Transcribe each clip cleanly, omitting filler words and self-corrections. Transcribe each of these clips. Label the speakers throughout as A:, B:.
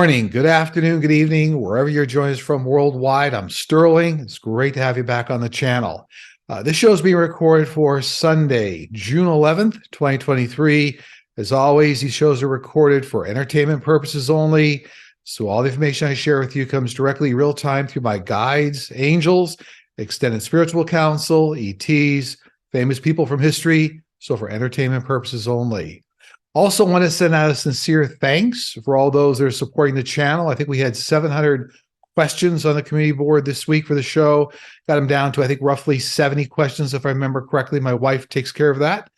A: morning, good afternoon, good evening, wherever you're joining us from worldwide. I'm Sterling. It's great to have you back on the channel. This show is being recorded for Sunday, June 11th, 2023. As always, these shows are recorded for entertainment purposes only. So all the information I share with you comes directly real time through my guides, angels, extended spiritual counsel, ETs, famous people from history. So for entertainment purposes only. Also want to send out a sincere thanks for all those that are supporting the channel. I think we had 700 questions on the community board this week for the show. Got them down to, I think, roughly 70 questions, if I remember correctly. My wife takes care of that.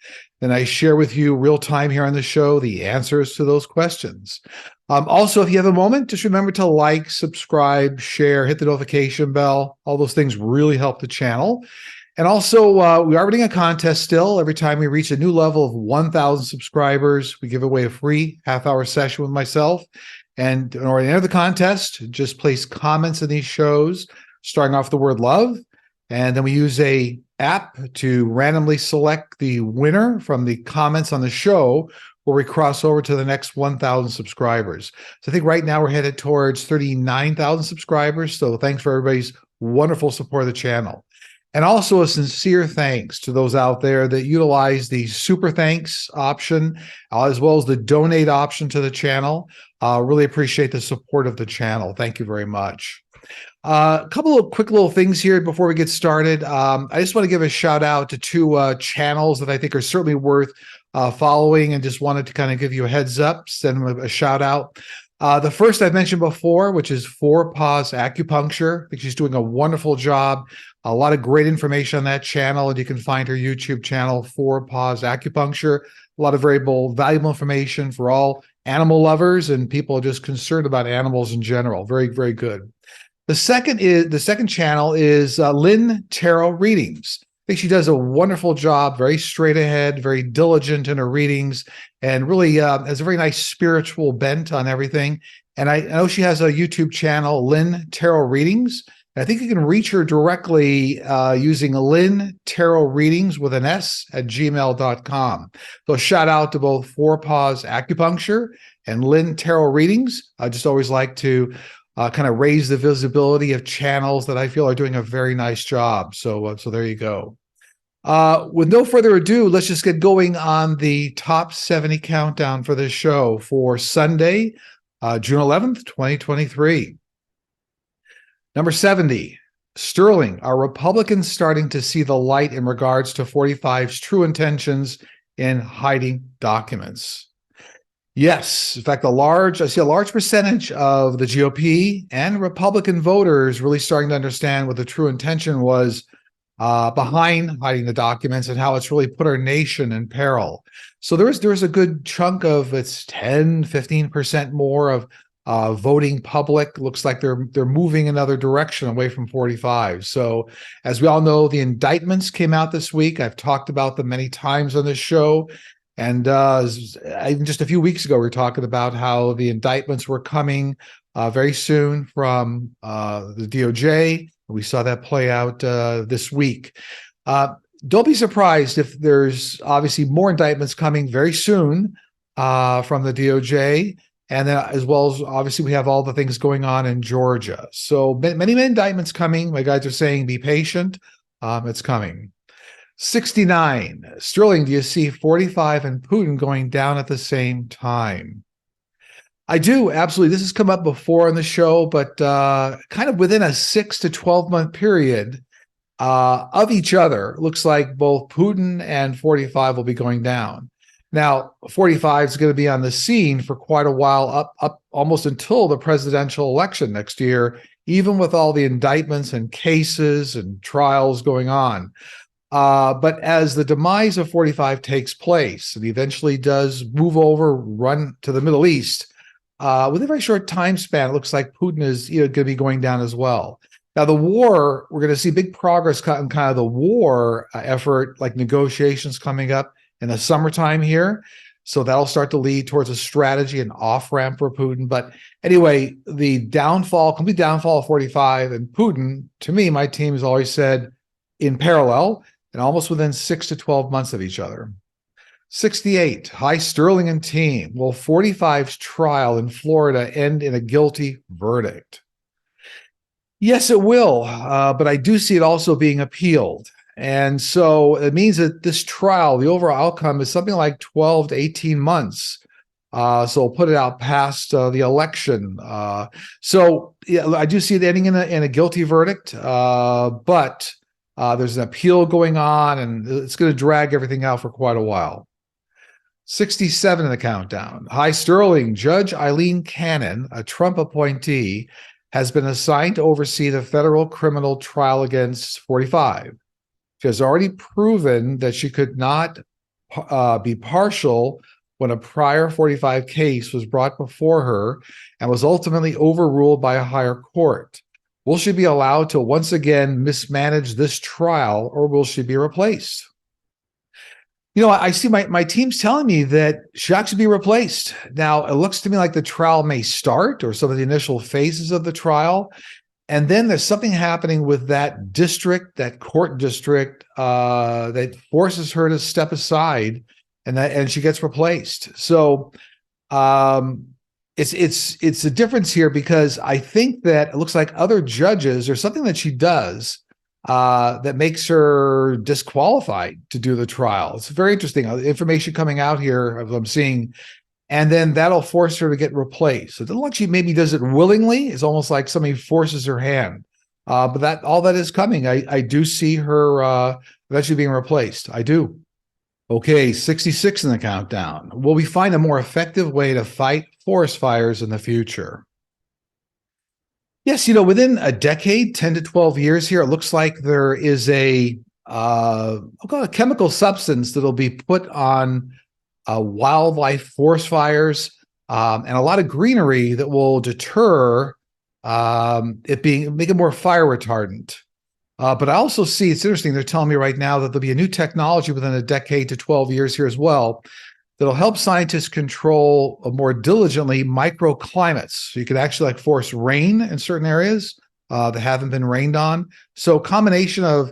A: And I share with you real time here on the show the answers to those questions. Also, if you have a moment, just remember to like, subscribe, share, hit the notification bell. All those things really help the channel. And also, we are running a contest still. Every time we reach a new level of 1,000 subscribers, we give away a free half-hour session with myself. And in order to enter the contest, just place comments in these shows, starting off the word love. And then we use a app to randomly select the winner from the comments on the show, where we cross over to the next 1,000 subscribers. So I think right now we're headed towards 39,000 subscribers. So thanks for everybody's wonderful support of the channel. And also a sincere thanks to those out there that utilize the super thanks option, as well as the donate option to the channel. Really appreciate the support of the channel. Thank you very much. A couple of quick little things here before we get started. I just want to give a shout out to two channels that I think are certainly worth following, and just wanted to kind of give you a heads up, send them a shout out. The first I've mentioned before, which is Four Paws Acupuncture. I think she's doing a wonderful job. A lot of great information on that channel, and you can find her YouTube channel, Four Paws Acupuncture. A lot of very valuable information for all animal lovers and people just concerned about animals in general. Very, very good. The second channel is Lynn Tarot Readings. I think she does a wonderful job, very straight ahead, very diligent in her readings, and really has a very nice spiritual bent on everything. And I know she has a YouTube channel, Lynn Tarot Readings. I think you can reach her directly using Lynn Tarot Readings with an S at gmail.com. So shout out to both Four Paws Acupuncture and Lynn Tarot Readings. I just always like to kind of raise the visibility of channels that I feel are doing a very nice job. So there you go. With no further ado, let's just get going on the top 70 countdown for this show for Sunday, June 11th, 2023. Number 70, Sterling, are Republicans starting to see the light in regards to 45's true intentions in hiding documents? Yes. In fact, I see a large percentage of the GOP and Republican voters really starting to understand what the true intention was behind hiding the documents and how it's really put our nation in peril. So there's a good chunk of, it's 10, 15% more of voting public. Looks like they're moving another direction away from 45. So as we all know, the indictments came out this week. I've talked about them many times on this show. And even just a few weeks ago, we were talking about how the indictments were coming very soon from the DOJ. We saw that play out this week. Don't be surprised if there's obviously more indictments coming very soon from the DOJ. And then as well as obviously we have all the things going on in Georgia. So many indictments coming. My guys are saying be patient. It's coming. 69. Sterling, do you see 45 and Putin going down at the same time? I do, absolutely. This has come up before in the show, but kind of within a 6 to 12 month period of each other, looks like both Putin and 45 will be going down. Now, 45 is going to be on the scene for quite a while, up almost until the presidential election next year, even with all the indictments and cases and trials going on. But as the demise of 45 takes place, and he eventually does move over, run to the Middle East, with a very short time span, it looks like Putin is going to be going down as well. Now, the war, we're going to see big progress in kind of the war effort, like negotiations coming up in the summertime here. So that'll start to lead towards a strategy and off-ramp for Putin. But anyway, the complete downfall of 45 and Putin, to me, my team has always said in parallel and almost within 6 to 12 months of each other. 68, Hi Sterling and team. Will 45's trial in Florida end in a guilty verdict? Yes, it will, but I do see it also being appealed. And so it means that this trial, the overall outcome is something like 12 to 18 months. So we'll put it out past the election. So yeah, I do see it ending in a guilty verdict, but there's an appeal going on, and it's going to drag everything out for quite a while. 67 in the countdown. Hi, Sterling. Judge Eileen Cannon, a Trump appointee, has been assigned to oversee the federal criminal trial against 45. She has already proven that she could not be partial when a prior 45 case was brought before her and was ultimately overruled by a higher court. Will she be allowed to once again mismanage this trial, or will she be replaced? I see my team's telling me that she actually be replaced. Now, it looks to me like the trial may start, or some of the initial phases of the trial, and then there's something happening with that district, that court district, that forces her to step aside, and she gets replaced. So it's a difference here, because I think that it looks like other judges, or something that she does that makes her disqualified to do the trial. It's very interesting information coming out here I'm seeing, and then that'll force her to get replaced. So it doesn't look like she maybe does it willingly. It's almost like somebody forces her hand. But that all that is coming. I do see her eventually being replaced. I do. Okay, 66 in the countdown. Will we find a more effective way to fight forest fires in the future? Yes, within a decade, 10 to 12 years here, it looks like there is I'll call it a chemical substance that'll be put on wildlife forest fires, and a lot of greenery that will deter make it more fire retardant. But I also see, it's interesting, they're telling me right now that there'll be a new technology within a decade to 12 years here as well that'll help scientists control more diligently microclimates. So you could actually force rain in certain areas that haven't been rained on. So combination of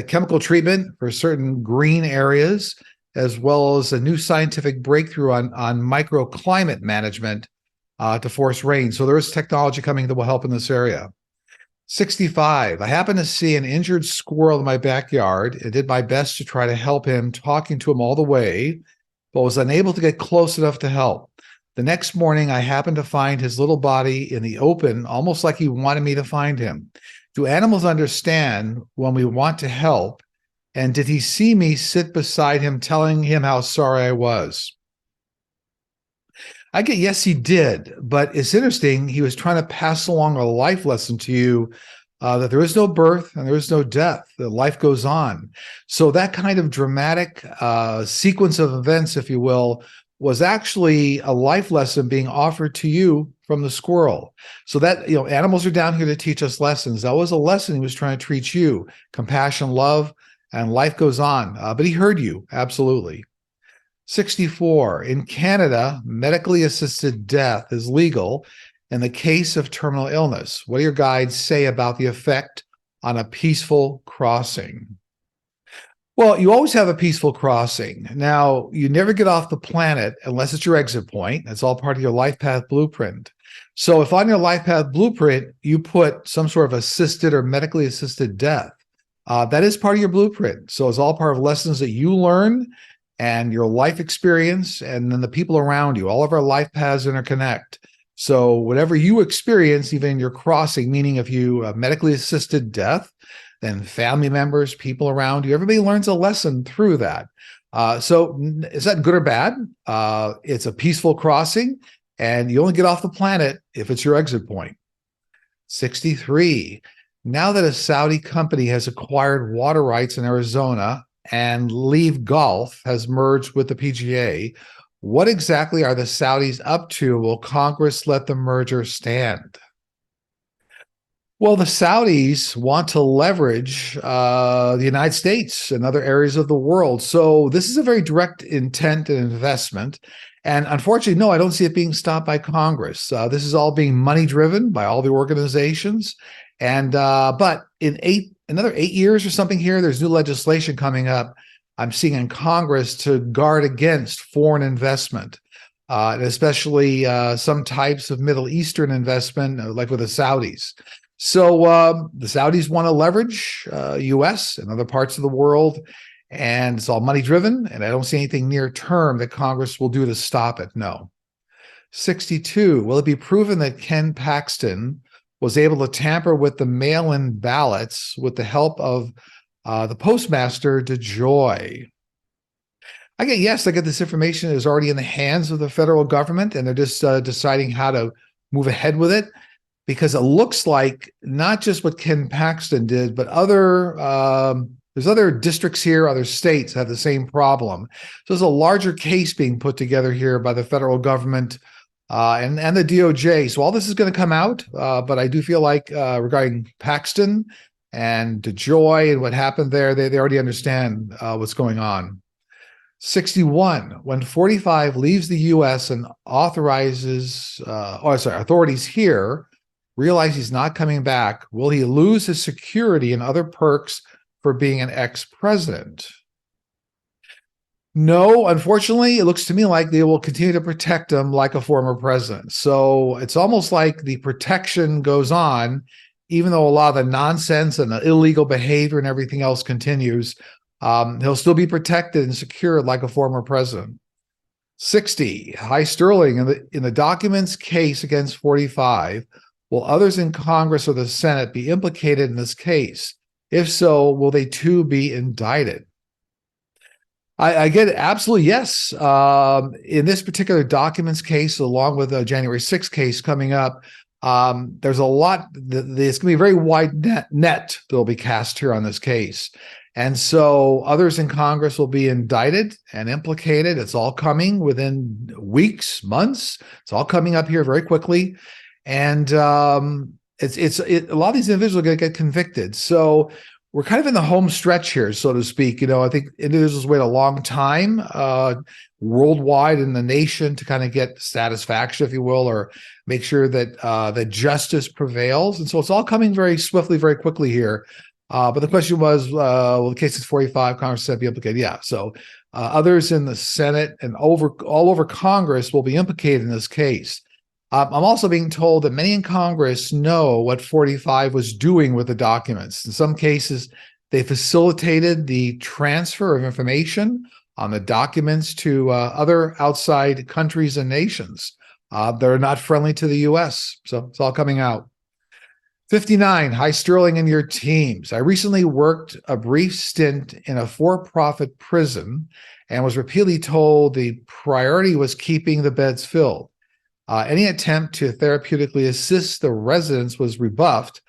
A: chemical treatment for certain green areas, as well as a new scientific breakthrough on microclimate management to force rain. So there is technology coming that will help in this area. 65. I happened to see an injured squirrel in my backyard and did my best to try to help him, talking to him all the way, but was unable to get close enough to help. The next morning, I happened to find his little body in the open, almost like he wanted me to find him. Do animals understand when we want to help? And did he see me sit beside him, telling him how sorry I was? I get, yes, he did. But it's interesting. He was trying to pass along a life lesson to you, that there is no birth and there is no death, that life goes on. So that kind of dramatic sequence of events, if you will, was actually a life lesson being offered to you from the squirrel. So that, animals are down here to teach us lessons. That was a lesson he was trying to teach you: compassion, love, and life goes on. But he heard you, absolutely. 64. In Canada, medically assisted death is legal in the case of terminal illness. What do your guides say about the effect on a peaceful crossing? Well, you always have a peaceful crossing. Now, you never get off the planet unless it's your exit point. That's all part of your life path blueprint. So if on your life path blueprint, you put some sort of assisted or medically assisted death, that is part of your blueprint. So it's all part of lessons that you learn and your life experience, and then the people around you. All of our life paths interconnect. So whatever you experience, even your crossing, meaning if you medically assisted death, then family members, people around you, everybody learns a lesson through that. So is that good or bad? It's a peaceful crossing, and you only get off the planet if it's your exit point. 63. Now that a Saudi company has acquired water rights in Arizona and Leave Golf has merged with the PGA, what exactly are the Saudis up to? Will Congress let the merger stand? Well, the Saudis want to leverage the United States and other areas of the world. So this is a very direct intent and investment. And unfortunately, no, I don't see it being stopped by Congress. This is all being money driven by all the organizations. And but in another 8 years or something here, there's new legislation coming up I'm seeing in Congress to guard against foreign investment, and especially some types of Middle Eastern investment, like with the Saudis. So the Saudis want to leverage U.S. and other parts of the world, and it's all money driven, and I don't see anything near term that Congress will do to stop it. No. 62, will it be proven that Ken Paxton was able to tamper with the mail-in ballots with the help of the postmaster DeJoy? I get this information is already in the hands of the federal government, and they're just deciding how to move ahead with it, because it looks like not just what Ken Paxton did, but there's other districts here, other states have the same problem. So there's a larger case being put together here by the federal government and the DOJ. So all this is going to come out, but I do feel like regarding Paxton and DeJoy and what happened there, they already understand what's going on. 61, when 45 leaves the U.S. and authorities here realize he's not coming back, will he lose his security and other perks for being an ex-president? No, unfortunately, it looks to me like they will continue to protect him like a former president. So it's almost like the protection goes on, even though a lot of the nonsense and the illegal behavior and everything else continues. He'll still be protected and secured like a former president. 60, hi Sterling, in the documents case against 45, will others in Congress or the Senate be implicated in this case? If so, will they too be indicted? I get it, absolutely yes. In this particular documents case, along with the January 6th case coming up, there's a lot, there's going to be a very wide net that will be cast here on this case. And so others in Congress will be indicted and implicated. It's all coming within weeks, months. It's all coming up here very quickly. And a lot of these individuals are going to get convicted. So we're kind of in the home stretch here, so to speak. I think individuals wait a long time worldwide in the nation to kind of get satisfaction, if you will, or make sure that that justice prevails. And so it's all coming very swiftly, very quickly here. But the question was, well, the case is 45, Congress said be implicated. Yeah, so others in the Senate and all over Congress will be implicated in this case. I'm also being told that many in Congress know what 45 was doing with the documents. In some cases, they facilitated the transfer of information on the documents to other outside countries and nations that are not friendly to the U.S. So it's all coming out. 59, hi Sterling and your teams. I recently worked a brief stint in a for-profit prison and was repeatedly told the priority was keeping the beds filled. Any attempt to therapeutically assist the residents was rebuffed,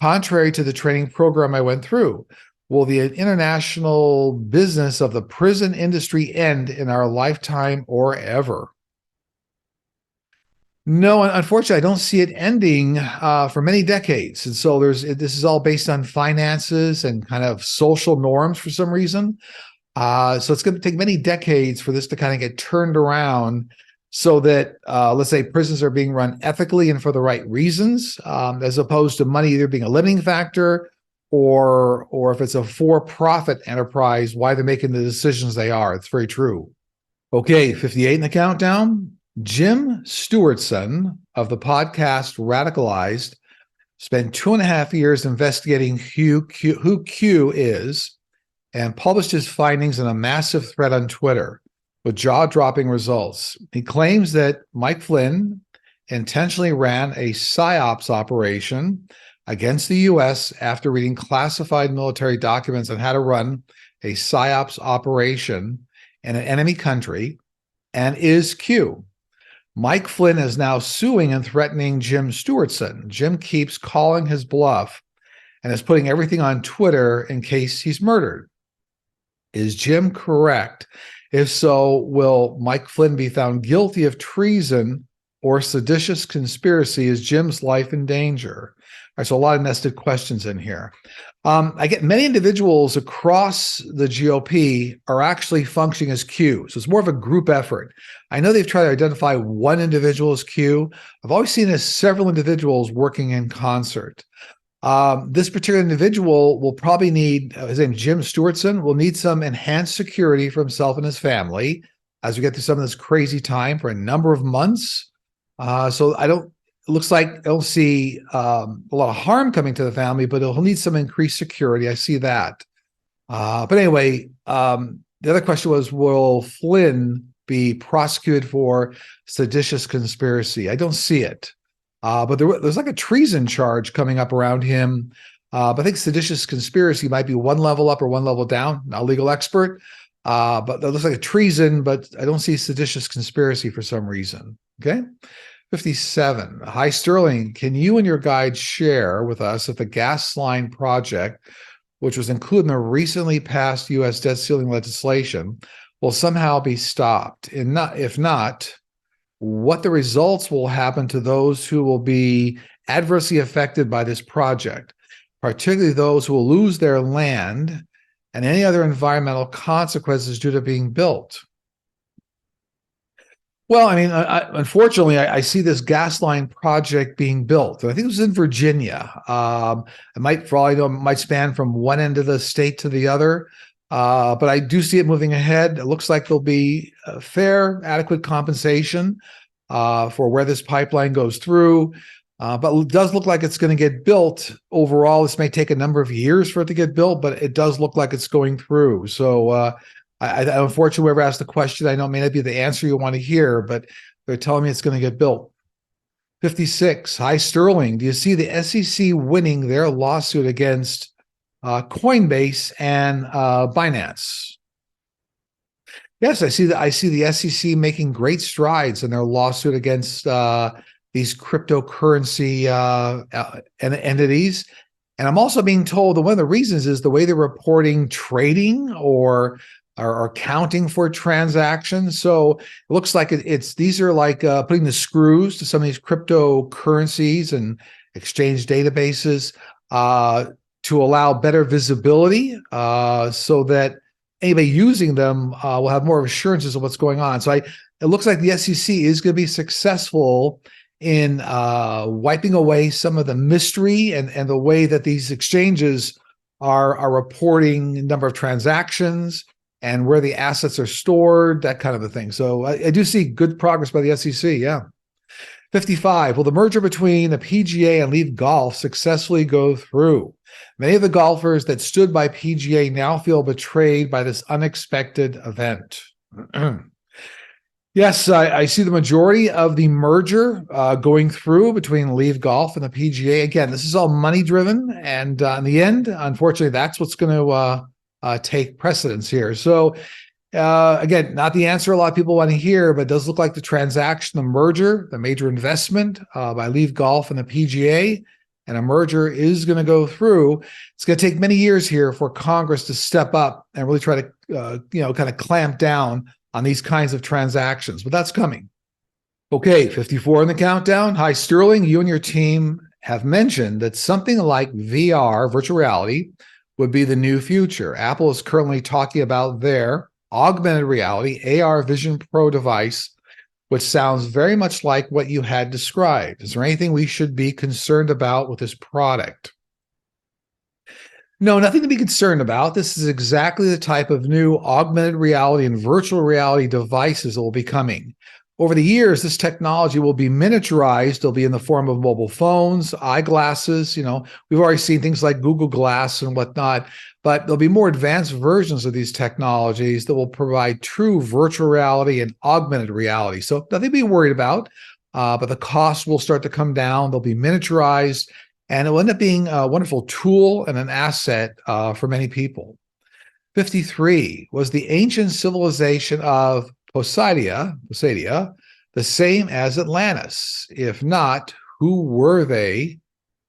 A: contrary to the training program I went through. Will the international business of the prison industry end in our lifetime or ever? No, unfortunately, I don't see it ending for many decades. And so this is all based on finances and kind of social norms for some reason. So it's going to take many decades for this to kind of get turned around so that, let's say, prisons are being run ethically and for the right reasons, as opposed to money either being a limiting factor or if it's a for-profit enterprise, why they're making the decisions they are. It's very true. Okay, 58 in the countdown. Jim Stewartson of the podcast Radicalized spent 2.5 years investigating who Q is and published his findings in a massive thread on Twitter with jaw-dropping results. He claims that Mike Flynn intentionally ran a psyops operation against the U.S. after reading classified military documents on how to run a psyops operation in an enemy country and is Q. Mike Flynn is now suing and threatening Jim Stewartson. Jim keeps calling his bluff and is putting everything on Twitter in case he's murdered. Is Jim correct? If so, will Mike Flynn be found guilty of treason or seditious conspiracy? Is Jim's life in danger? All right, so a lot of nested questions in here. I get many individuals across the GOP are actually functioning as Q. So it's more of a group effort. I know they've tried to identify one individual as Q. I've always seen it as several individuals working in concert. This particular individual will probably need, his name Jim Stewartson, will need some enhanced security for himself and his family as we get through some of this crazy time for a number of months. So it looks like I don't see a lot of harm coming to the family, but he'll need some increased security. I see that. But anyway, the other question was, will Flynn be prosecuted for seditious conspiracy? I don't see it. But there's like a treason charge coming up around him. But I think seditious conspiracy might be one level up or one level down. Not a legal expert. But that looks like a treason, but I don't see seditious conspiracy for some reason. Okay. 57. Hi, Sterling. Can you and your guide share with us if the gas line project, which was included in the recently passed U.S. debt ceiling legislation, will somehow be stopped? And if not, what the results will happen to those who will be adversely affected by this project, particularly those who will lose their land and any other environmental consequences due to being built? Well, I mean, unfortunately, I see this gas line project being built. I think it was in Virginia. It might, for all I know, might span from one end of the state to the other. But I do see it moving ahead. It looks like there'll be fair, adequate compensation for where this pipeline goes through. But it does look like it's going to get built overall. This may take a number of years for it to get built, but it does look like it's going through. So I unfortunately, whoever asked the question, I know it may not be the answer you want to hear, but they're telling me it's going to get built. 56. Hi, Sterling. Do you see the SEC winning their lawsuit against Coinbase and Binance? Yes, I see the SEC making great strides in their lawsuit against these cryptocurrency entities. And I'm also being told that one of the reasons is the way they're reporting trading or accounting for transactions. So it looks like these are like putting the screws to some of these cryptocurrencies and exchange databases to allow better visibility so that anybody using them will have more assurances of what's going on. So it looks like the SEC is going to be successful in wiping away some of the mystery and the way that these exchanges are reporting the number of transactions and where the assets are stored, that kind of a thing. So I do see good progress by the SEC, yeah. 55, will the merger between the PGA and Leaf Golf successfully go through? Many of the golfers that stood by PGA now feel betrayed by this unexpected event. Yes, I see the majority of the merger going through between Leaf Golf and the PGA. Again, this is all money driven. And in the end, unfortunately, that's what's going to take precedence here. So again, not the answer a lot of people want to hear, but it does look like the transaction, the merger, the major investment by Leaf Golf and the PGA, and a merger is going to go through. It's going to take many years here for Congress to step up and really try to, kind of clamp down on these kinds of transactions, but that's coming. Okay, 54 in the countdown. Hi, Sterling. You and your team have mentioned that something like VR, virtual reality, would be the new future. Apple is currently talking about their augmented reality AR Vision Pro device, which sounds very much like what you had described. Is there anything we should be concerned about with this product? No, nothing to be concerned about. This is exactly the type of new augmented reality and virtual reality devices that will be coming. Over the years, this technology will be miniaturized. It'll be in the form of mobile phones, eyeglasses. We've already seen things like Google Glass and whatnot, but there'll be more advanced versions of these technologies that will provide true virtual reality and augmented reality. So nothing to be worried about, but the cost will start to come down. They'll be miniaturized, and it will end up being a wonderful tool and an asset for many people. 53, was the ancient civilization of Poseidia, the same as Atlantis? If not, who were they?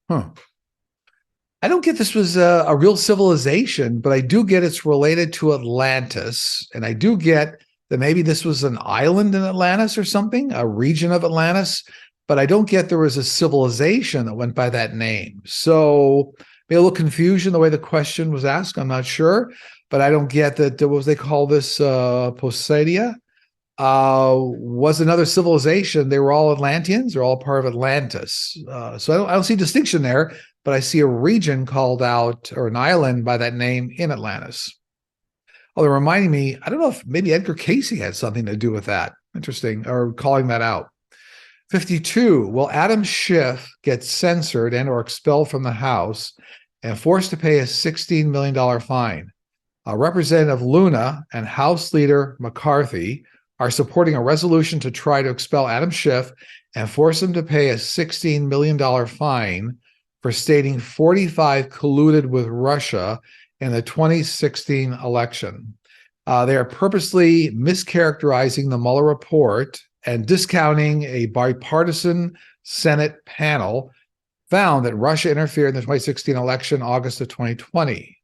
A: I don't get this was a real civilization, but I do get it's related to Atlantis. And I do get that maybe this was an island in Atlantis or something, a region of Atlantis, but I don't get there was a civilization that went by that name. So maybe a little confusion the way the question was asked. I'm not sure, but I don't get that. What was they call this? Poseidia? Was another civilization. They were all Atlanteans. They're all part of Atlantis. So I don't see distinction there. but I see a region called out, or an island by that name in Atlantis. Oh, they're reminding me, I don't know if maybe Edgar Casey had something to do with that. Interesting, or calling that out. 52, will Adam Schiff get censored and or expelled from the House and forced to pay a $16 million fine? Representative Luna and House Leader McCarthy are supporting a resolution to try to expel Adam Schiff and force him to pay a $16 million fine for stating 45 colluded with Russia in the 2016 election. They are purposely mischaracterizing the Mueller report and discounting a bipartisan Senate panel found that Russia interfered in the 2016 election, August of 2020.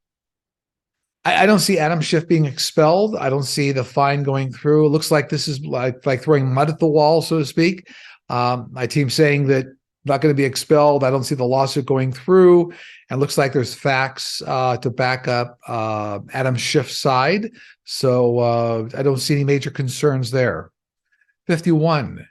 A: I don't see Adam Schiff being expelled. I don't see the fine going through. It looks like this is like throwing mud at the wall, so to speak. My team saying that not going to be expelled. I don't see the lawsuit going through. And looks like there's facts to back up Adam Schiff's side. So I don't see any major concerns there. 51.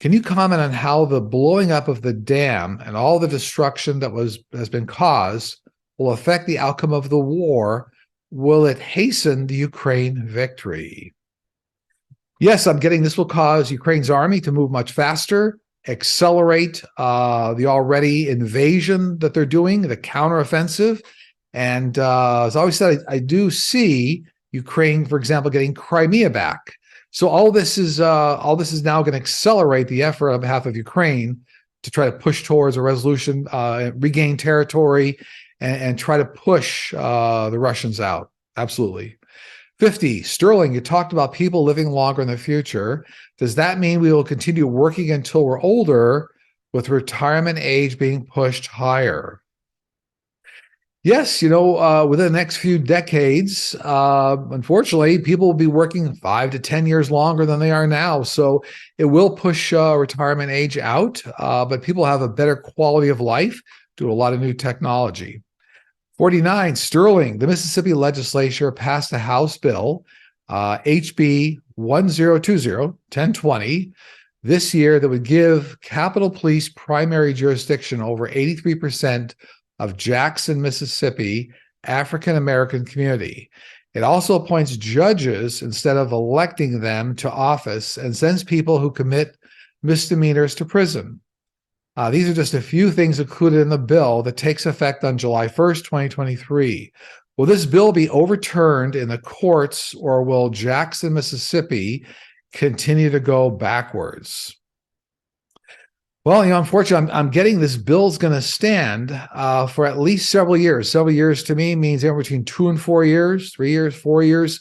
A: Can you comment on how the blowing up of the dam and all the destruction that has been caused will affect the outcome of the war? Will it hasten the Ukraine victory? Yes, I'm getting this will cause Ukraine's army to move much faster, accelerate the already invasion that they're doing, the counteroffensive. And as I always said, I do see Ukraine, for example, getting Crimea back. So all this is now going to accelerate the effort on behalf of Ukraine to try to push towards a resolution, regain territory, and try to push the Russians out. Absolutely. 50, Sterling, you talked about people living longer in the future. Does that mean we will continue working until we're older, with retirement age being pushed higher? Yes, within the next few decades, unfortunately, people will be working 5 to 10 years longer than they are now. So it will push retirement age out, but people have a better quality of life due to a lot of new technology. 49, Sterling, the Mississippi legislature passed a House bill, HB 1020 this year, that would give Capitol Police primary jurisdiction over 83% of Jackson, Mississippi, African-American community. It also appoints judges instead of electing them to office and sends people who commit misdemeanors to prison. These are just a few things included in the bill that takes effect on July 1st, 2023. Will this bill be overturned in the courts, or will Jackson, Mississippi continue to go backwards? Well, unfortunately, I'm getting this bill's going to stand for at least several years. Several years to me means anywhere between 2 and 4 years, 3 years, 4 years.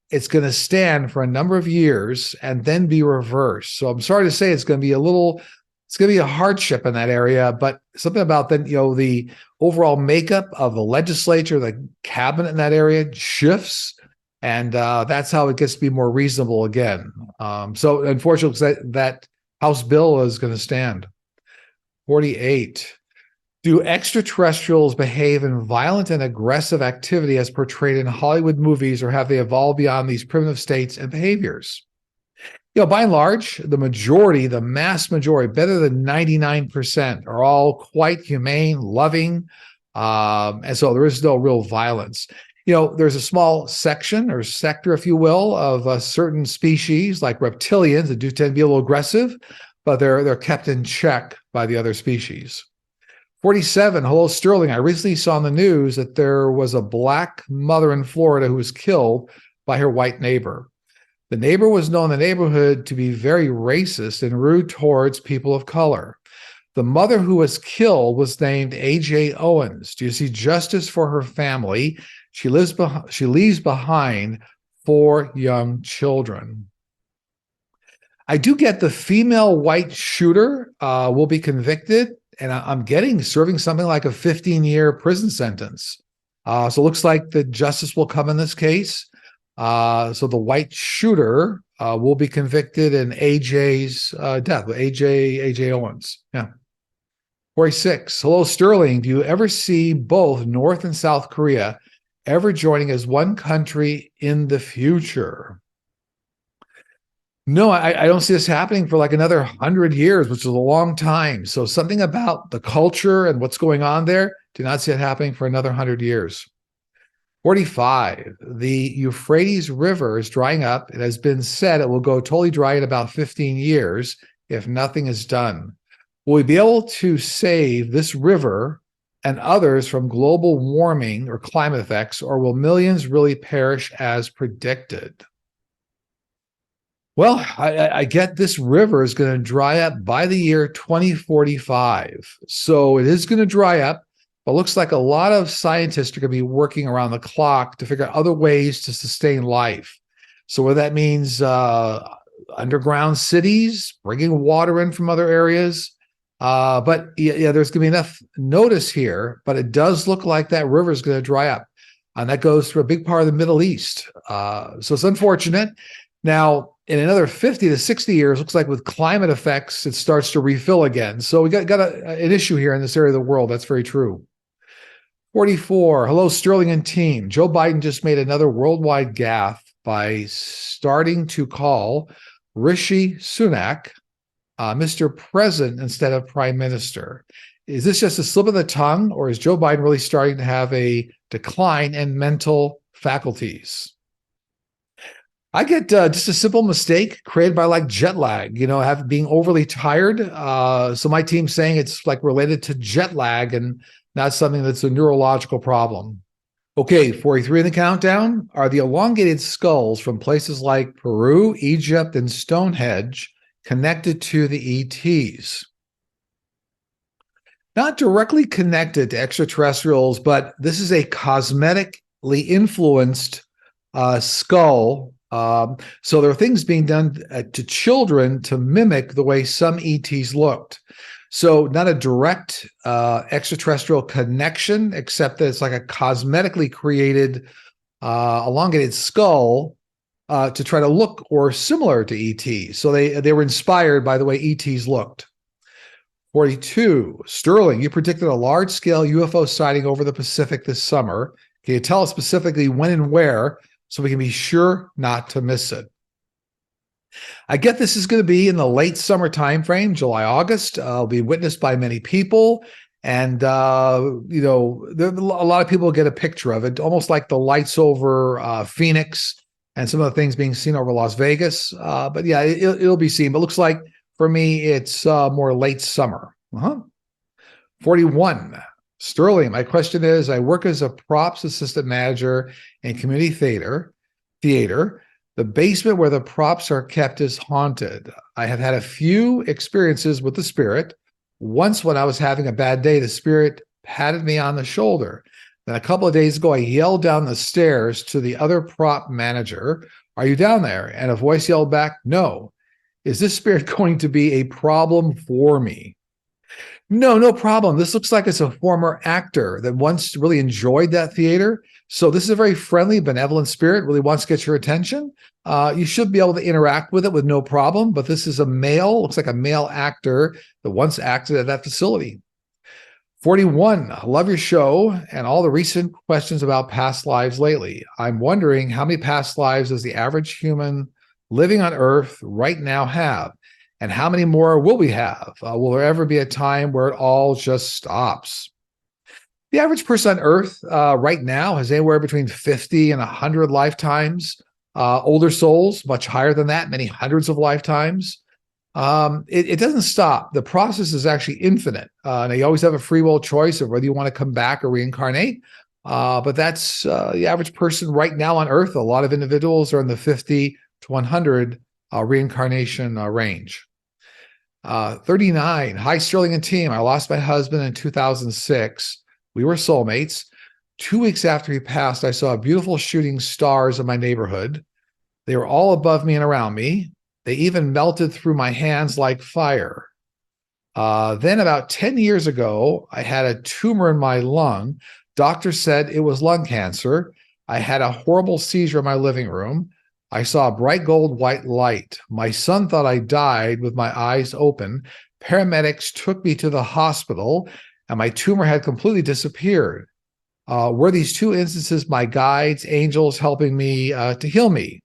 A: It's going to stand for a number of years and then be reversed. So I'm sorry to say it's going to be it's going to be a hardship in that area, but something about the overall makeup of the legislature, the cabinet in that area shifts, and that's how it gets to be more reasonable again. So unfortunately, that House bill is going to stand. 48. Do extraterrestrials behave in violent and aggressive activity as portrayed in Hollywood movies, or have they evolved beyond these primitive states and behaviors? By and large, the mass majority, better than 99%, are all quite humane, loving, and so there is no real violence. There's a small section or sector, if you will, of certain species like reptilians that do tend to be a little aggressive, but they're kept in check by the other species. 47, hello, Sterling. I recently saw on the news that there was a black mother in Florida who was killed by her white neighbor. The neighbor was known in the neighborhood to be very racist and rude towards people of color. The mother who was killed was named A.J. Owens. Do you see justice for her family? She leaves behind 4 young children. I do get the female white shooter will be convicted, and I'm getting serving something like a 15-year prison sentence. So it looks like the justice will come in this case. So the white shooter will be convicted in AJ's death, AJ Owens. Yeah. 46. Hello, Sterling. Do you ever see both North and South Korea ever joining as one country in the future? No, I don't see this happening for like another 100 years, which is a long time. So something about the culture and what's going on there Do not see it happening for another 100 years. 45, the Euphrates River is drying up. It has been said it will go totally dry in about 15 years if nothing is done. Will we be able to save this river and others from global warming or climate effects, or will millions really perish as predicted? Well, I get this river is going to dry up by the year 2045. So it is going to dry up. But looks like a lot of scientists are going to be working around the clock to figure out other ways to sustain life. So whether that means underground cities, bringing water in from other areas. But yeah, there's going to be enough notice here, but it does look like that river is going to dry up. And that goes through a big part of the Middle East. So it's unfortunate. Now, in another 50 to 60 years, looks like with climate effects, it starts to refill again. So we got an issue here in this area of the world. That's very true. 44. Hello, Sterling and team. Joe Biden just made another worldwide gaffe by starting to call Rishi Sunak Mr. President instead of Prime Minister. Is this just a slip of the tongue, or is Joe Biden really starting to have a decline in mental faculties? I get just a simple mistake created by like jet lag, being overly tired. So my team's saying it's like related to jet lag and not something that's a neurological problem. Okay, 43 in the countdown. Are the elongated skulls from places like Peru, Egypt, and Stonehenge connected to the ETs? Not directly connected to extraterrestrials, but this is a cosmetically influenced skull. So there are things being done to children to mimic the way some ETs looked. So not a direct extraterrestrial connection, except that it's like a cosmetically created elongated skull to try to look or similar to ETs. So they were inspired by the way ETs looked. 42, Sterling, you predicted a large-scale UFO sighting over the Pacific this summer. Can you tell us specifically when and where so we can be sure not to miss it? I get this is going to be in the late summer time frame, July, August. It'll be witnessed by many people. And, there, a lot of people get a picture of it, almost like the lights over Phoenix and some of the things being seen over Las Vegas. But yeah, it'll be seen. But looks like for me, it's more late summer. 41. Sterling, my question is, I work as a props assistant manager in community theater. The basement where the props are kept is haunted. I have had a few experiences with the spirit. Once when I was having a bad day, the spirit patted me on the shoulder. Then a couple of days ago, I yelled down the stairs to the other prop manager, "Are you down there?" And a voice yelled back, "No." Is this spirit going to be a problem for me? No problem. This looks like it's a former actor that once really enjoyed that theater. So this is a very friendly, benevolent spirit, really wants to get your attention. You should be able to interact with it with no problem, but this is a male, looks like a male actor that once acted at that facility. 41, I love your show and all the recent questions about past lives lately. I'm wondering how many past lives does the average human living on Earth right now have? And how many more will we have? Will there ever be a time where it all just stops? The average person on Earth right now has anywhere between 50 and 100 lifetimes. Older souls, much higher than that, many hundreds of lifetimes. It doesn't stop. The process is actually infinite. Now you always have a free will choice of whether you want to come back or reincarnate. But that's the average person right now on Earth. A lot of individuals are in the 50 to 100 reincarnation range. 39, hi Sterling and team. I lost my husband in 2006. We were soulmates. 2 weeks after he passed, I saw beautiful shooting stars in my neighborhood. They were all above me and around me. They even melted through my hands like fire. Then about 10 years ago, I had a tumor in my lung. Doctor said it was lung cancer. I had a horrible seizure in my living room. I saw a bright gold white light. My son thought I died with my eyes open. Paramedics took me to the hospital and my tumor had completely disappeared. Were these two instances my guides, angels helping me to heal me?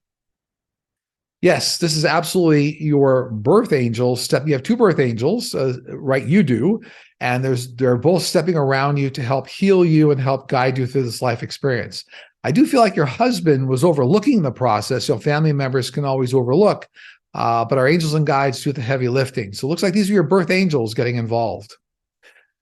A: Yes, this is absolutely your birth angel step. You have two birth angels, right? You do. and they're both stepping around you to help heal you and help guide you through this life experience. I do feel like your husband was overlooking the process. Family members can always overlook, but our angels and guides do the heavy lifting. So it looks like these are your birth angels getting involved.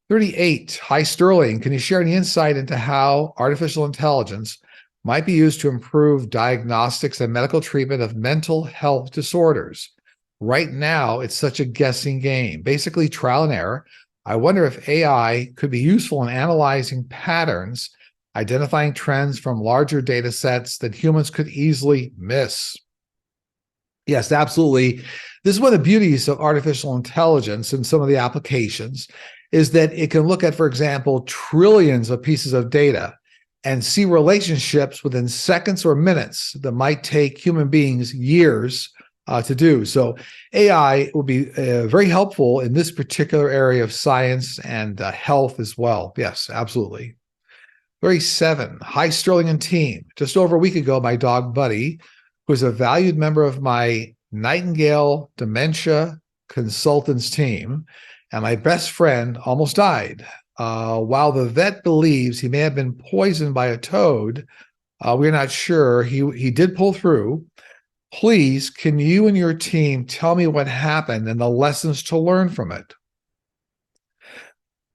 A: 38. Hi, Sterling. Can you share any insight into how artificial intelligence might be used to improve diagnostics and medical treatment of mental health disorders? Right now, it's such a guessing game, basically trial and error. I wonder if AI could be useful in analyzing patterns, identifying trends from larger data sets that humans could easily miss. Yes, absolutely. This is one of the beauties of artificial intelligence and some of the applications is that it can look at, for example, trillions of pieces of data and see relationships within seconds or minutes that might take human beings years to do. So AI will be very helpful in this particular area of science and health as well. Yes, absolutely. 37. Hi, Sterling and team. Just over a week ago, my dog Buddy, who is a valued member of my Nightingale Dementia Consultants team, and my best friend almost died. While the vet believes he may have been poisoned by a toad, we're not sure. He did pull through. Please, can you and your team tell me what happened and the lessons to learn from it?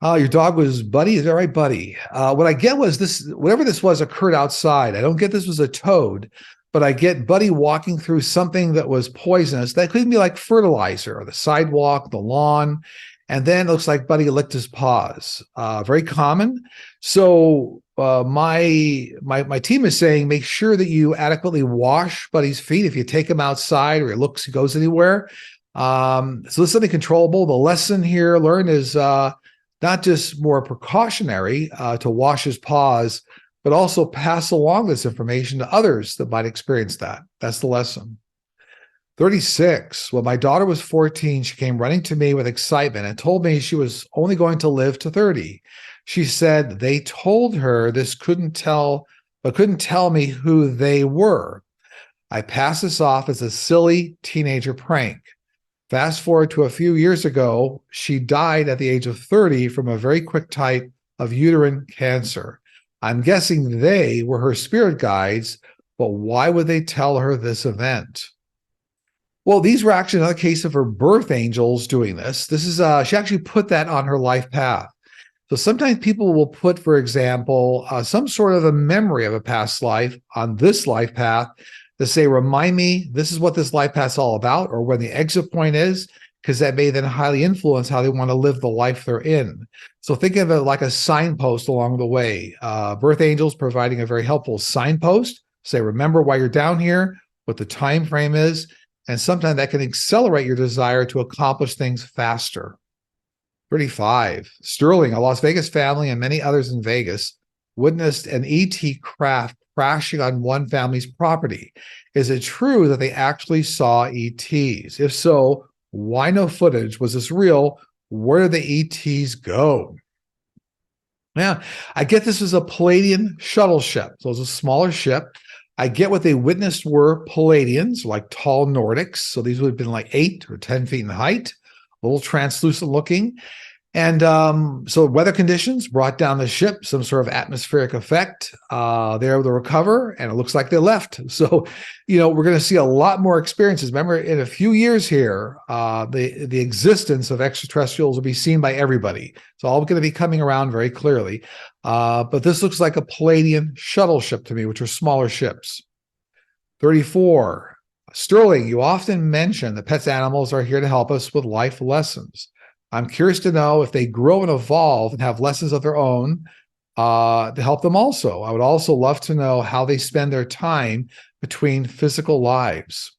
A: Your dog was Buddy? Is that right, Buddy? What I get was this, whatever this was occurred outside. I don't get this was a toad, but I get Buddy walking through something that was poisonous. That could be like fertilizer or the sidewalk, the lawn. And then it looks like Buddy licked his paws. Very common. So my team is saying make sure that you adequately wash Buddy's feet if you take him outside or he goes anywhere. So this is something controllable. The lesson here learned is not just more precautionary to wash his paws, but also pass along this information to others that might experience that. That's the lesson. 36. When my daughter was 14, she came running to me with excitement and told me she was only going to live to 30. She said they told her this couldn't tell me who they were. I passed this off as a silly teenager prank. Fast forward to a few years ago, she died at the age of 30 from a very quick type of uterine cancer. I'm guessing they were her spirit guides, but why would they tell her this event? Well, these were actually another case of her birth angels doing this. This is she actually put that on her life path. So sometimes people will put, for example, some sort of a memory of a past life on this life path to say, remind me, this is what this life path is all about, or when the exit point is, because that may then highly influence how they want to live the life they're in. So think of it like a signpost along the way. Birth angels providing a very helpful signpost. Say, remember why you're down here, what the time frame is, and sometimes that can accelerate your desire to accomplish things faster. 35. Sterling, a Las Vegas family, and many others in Vegas witnessed an ET craft crashing on one family's property. Is it true that they actually saw ETs? If so, why no footage? Was this real? Where did the ETs go? Now, I get this was a Palladian shuttle ship. So it was a smaller ship. I get what they witnessed were Palladians, like tall Nordics. So these would have been like 8 or 10 feet in height, a little translucent looking. And so weather conditions brought down the ship, some sort of atmospheric effect. They're able to recover, and it looks like they left. So, we're going to see a lot more experiences. Remember, in a few years here, the existence of extraterrestrials will be seen by everybody. It's all going to be coming around very clearly. But this looks like a Palladian shuttle ship to me, which are smaller ships. 34. Sterling, you often mention that pets animals are here to help us with life lessons. I'm curious to know if they grow and evolve and have lessons of their own to help them also. I would also love to know how they spend their time between physical lives.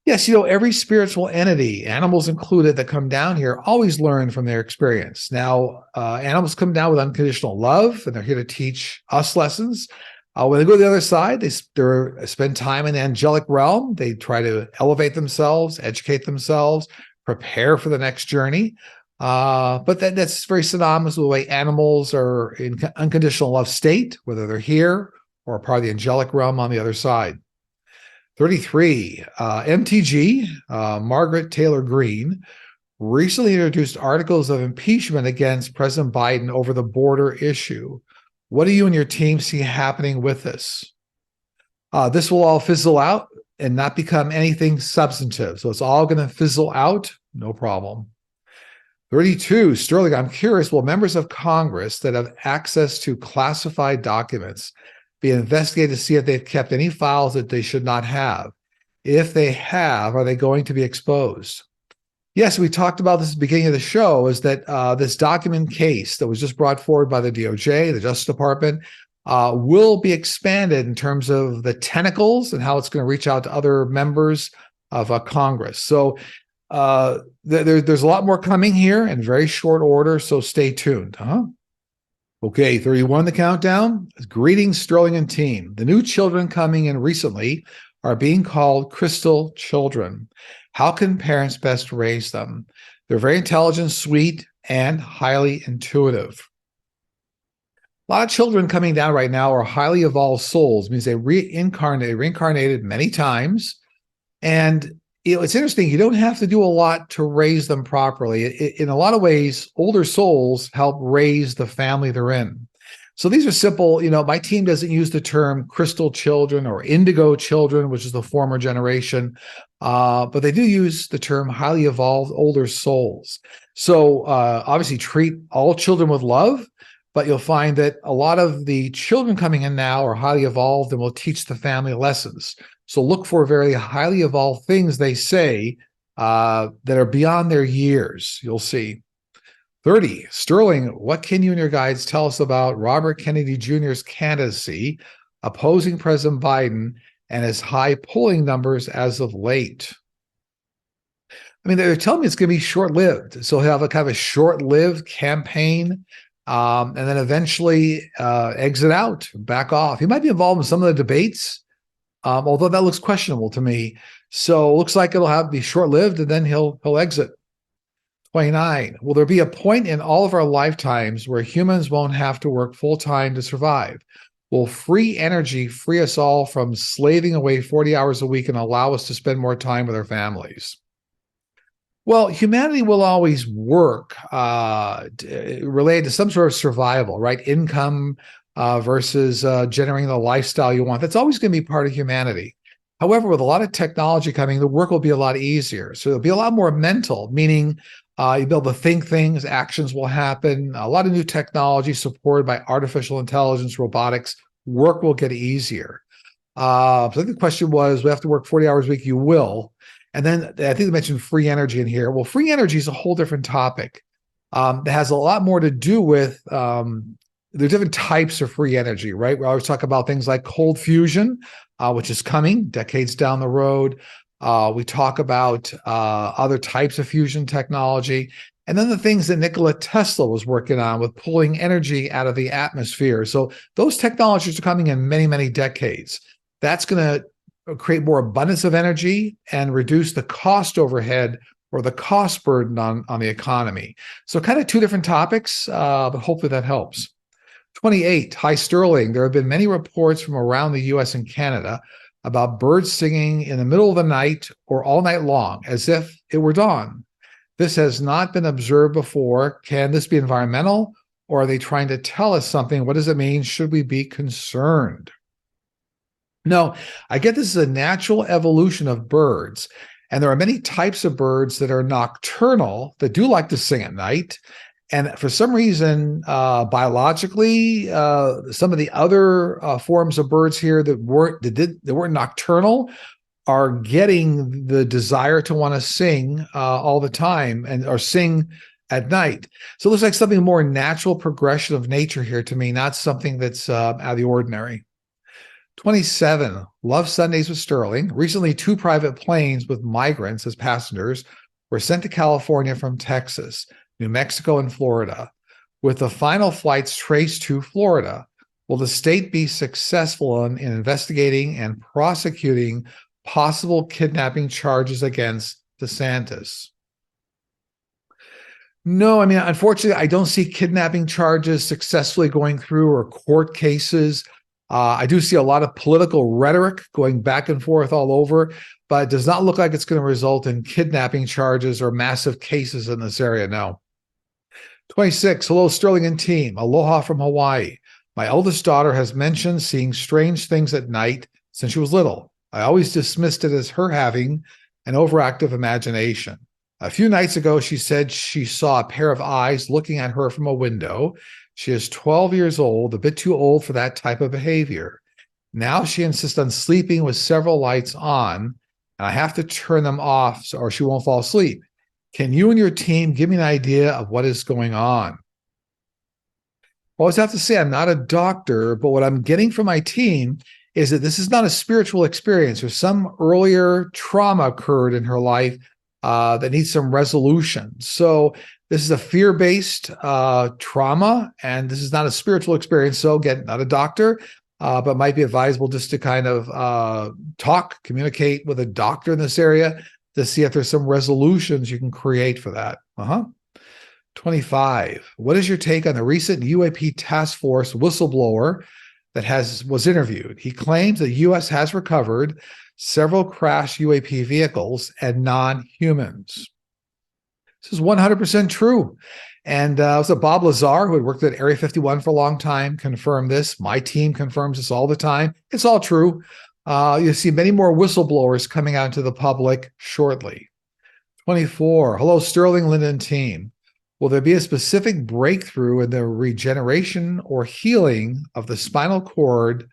A: Yes, every spiritual entity, animals included, that come down here always learn from their experience. Now, animals come down with unconditional love, and they're here to teach us lessons. When they go to the other side, they spend time in the angelic realm. They try to elevate themselves, educate themselves, prepare for the next journey. But that's very synonymous with the way animals are in unconditional love state, whether they're here or part of the angelic realm on the other side. 33, MTG, Margaret Taylor Greene, recently introduced articles of impeachment against President Biden over the border issue. What do you and your team see happening with this? This will all fizzle out and not become anything substantive. So it's all going to fizzle out. No problem. 32, Sterling, I'm curious, will members of Congress that have access to classified documents be investigated to see if they've kept any files that they should not have? If they have, are they going to be exposed? Yes, we talked about this at the beginning of the show, is that this document case that was just brought forward by the DOJ, the Justice Department, will be expanded in terms of the tentacles and how it's going to reach out to other members of Congress. So there's a lot more coming here in very short order, so stay tuned. Okay, 31, the countdown. Greetings, Sterling and team. The new children coming in recently are being called crystal children. How can parents best raise them? They're very intelligent, sweet, and highly intuitive. A lot of children coming down right now are highly evolved souls, means they reincarnated many times. And it's interesting, you don't have to do a lot to raise them properly. In a lot of ways, older souls help raise the family they're in. So these are simple, my team doesn't use the term crystal children or indigo children, which is the former generation, but they do use the term highly evolved older souls. So obviously treat all children with love, but you'll find that a lot of the children coming in now are highly evolved and will teach the family lessons. So look for very highly evolved things they say that are beyond their years. You'll see. 30, Sterling, what can you and your guides tell us about Robert Kennedy Jr.'s candidacy opposing President Biden and his high polling numbers as of late? I mean, they're telling me it's going to be short-lived. So he'll have a kind of a short-lived campaign and then eventually exit out, back off. He might be involved in some of the debates, although that looks questionable to me. So it looks like it'll be short-lived and then he'll exit. 29, will there be a point in all of our lifetimes where humans won't have to work full-time to survive? Will free energy free us all from slaving away 40 hours a week and allow us to spend more time with our families? Well, humanity will always work related to some sort of survival, right? Income versus generating the lifestyle you want. That's always going to be part of humanity. However, with a lot of technology coming, the work will be a lot easier. So it'll be a lot more mental, meaning you'll be able to think things, actions will happen. A lot of new technology supported by artificial intelligence, robotics, work will get easier. So I think the question was, we have to work 40 hours a week, you will. And then I think they mentioned free energy in here. Well, free energy is a whole different topic. It has a lot more to do with, there's different types of free energy, right? We always talk about things like cold fusion, which is coming decades down the road. We talk about other types of fusion technology, and then the things that Nikola Tesla was working on with pulling energy out of the atmosphere. So those technologies are coming in many, many decades. That's going to create more abundance of energy and reduce the cost overhead or the cost burden on the economy. So kind of two different topics, but hopefully that helps. 28, hi Sterling. There have been many reports from around the US and Canada about birds singing in the middle of the night or all night long, as if it were dawn. This has not been observed before. Can this be environmental, or are they trying to tell us something? What does it mean? Should we be concerned? No, I get this is a natural evolution of birds, and there are many types of birds that are nocturnal that do like to sing at night. And for some reason, biologically, some of the other forms of birds here that weren't nocturnal are getting the desire to want to sing all the time or sing at night. So it looks like something more natural progression of nature here to me, not something that's out of the ordinary. 27, love Sundays with Sterling. Recently, 2 private planes with migrants as passengers were sent to California from Texas, New Mexico, and Florida, with the final flights traced to Florida. Will the state be successful in investigating and prosecuting possible kidnapping charges against DeSantis? No, I mean, unfortunately, I don't see kidnapping charges successfully going through or court cases. I do see a lot of political rhetoric going back and forth all over, but it does not look like it's going to result in kidnapping charges or massive cases in this area, no. 26, hello, Sterling and team. Aloha from Hawaii. My eldest daughter has mentioned seeing strange things at night since she was little. I always dismissed it as her having an overactive imagination. A few nights ago, she said she saw a pair of eyes looking at her from a window. She is 12 years old, a bit too old for that type of behavior. Now she insists on sleeping with several lights on, and I have to turn them off or she won't fall asleep. Can you and your team give me an idea of what is going on? I always have to say I'm not a doctor, but what I'm getting from my team is that this is not a spiritual experience. There's some earlier trauma occurred in her life that needs some resolution. So this is a fear-based trauma, and this is not a spiritual experience. So again, not a doctor, but might be advisable just to kind of communicate with a doctor in this area to see if there's some resolutions you can create for that. 25. What is your take on the recent UAP task force whistleblower that was interviewed? He claims the U.S. has recovered several crashed UAP vehicles and non-humans. This is 100% true. And also Bob Lazar, who had worked at Area 51 for a long time, confirmed this. My team confirms this all the time. It's all true. You'll see many more whistleblowers coming out to the public shortly. 24. Hello, Sterling, Linden team. Will there be a specific breakthrough in the regeneration or healing of the spinal cord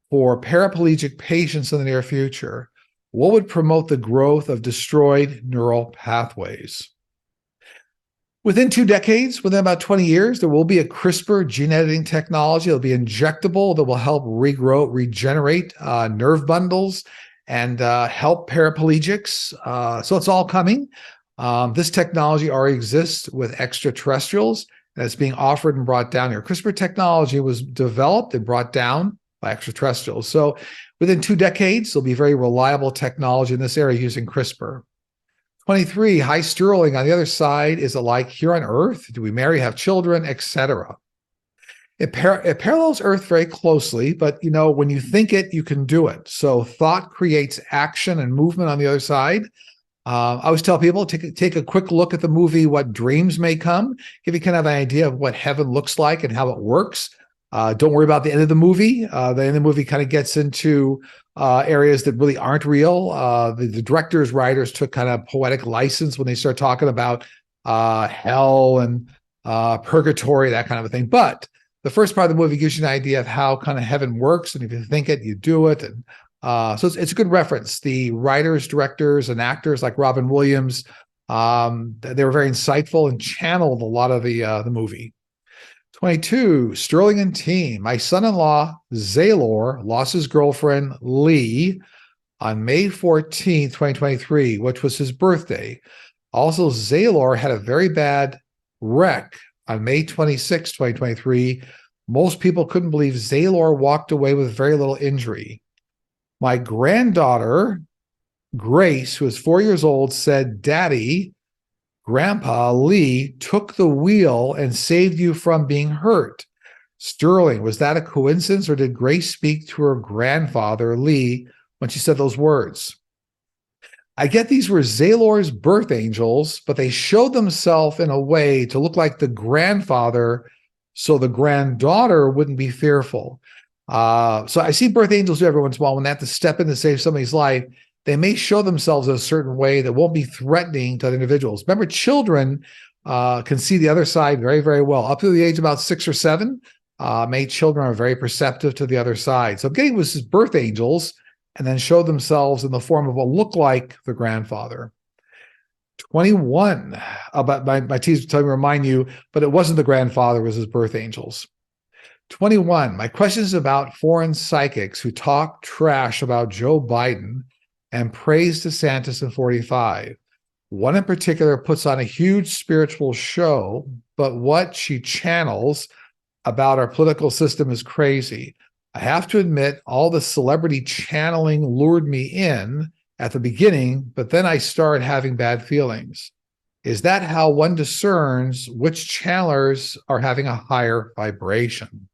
A: for paraplegic patients in the near future? What would promote the growth of destroyed neural pathways? Within 2 decades, within about 20 years, there will be a CRISPR gene editing technology. It'll be injectable that will help regenerate nerve bundles and help paraplegics. So it's all coming. This technology already exists with extraterrestrials, and it's being offered and brought down here. CRISPR technology was developed and brought down by extraterrestrials. So within 2 decades, there'll be very reliable technology in this area using CRISPR. 23, hi Sterling. On the other side, is it like here on Earth? Do we marry, have children, etc.? It parallels Earth very closely, but when you think it, you can do it. So thought creates action and movement on the other side. I always tell people, take a quick look at the movie What Dreams May Come, give you kind of an idea of what heaven looks like and how it works. Don't worry about the end of the movie. The end of the movie kind of gets into areas that really aren't real. The directors, writers took kind of poetic license when they start talking about hell and purgatory, that kind of a thing. But the first part of the movie gives you an idea of how kind of heaven works. And if you think it, you do it. And so it's a good reference. The writers, directors, and actors like Robin Williams, they were very insightful and channeled a lot of the movie. 22, Sterling and team. My son-in-law, Zaylor, lost his girlfriend, Lee, on May 14th, 2023, which was his birthday. Also, Zaylor had a very bad wreck on May 26, 2023. Most people couldn't believe Zaylor walked away with very little injury. My granddaughter, Grace, who is 4 years old, said, Daddy, Grandpa Lee took the wheel and saved you from being hurt. Sterling, was that a coincidence, or did Grace speak to her grandfather, Lee, when she said those words? I get these were Zaylor's birth angels, but they showed themselves in a way to look like the grandfather so the granddaughter wouldn't be fearful. So I see birth angels every once in a while when they have to step in to save somebody's life. They may show themselves in a certain way that won't be threatening to other individuals. Remember, children can see the other side very, very well. Up to the age of about 6 or 7, many children are very perceptive to the other side. So I'm getting with his birth angels and then show themselves in the form of what looked like the grandfather. 21, about my teacher telling me to remind you, but it wasn't the grandfather, it was his birth angels. 21, my question is about foreign psychics who talk trash about Joe Biden and praise DeSantis in 45. One in particular puts on a huge spiritual show, but what she channels about our political system is crazy. I have to admit, all the celebrity channeling lured me in at the beginning, but then I started having bad feelings. Is that how one discerns which channelers are having a higher vibration?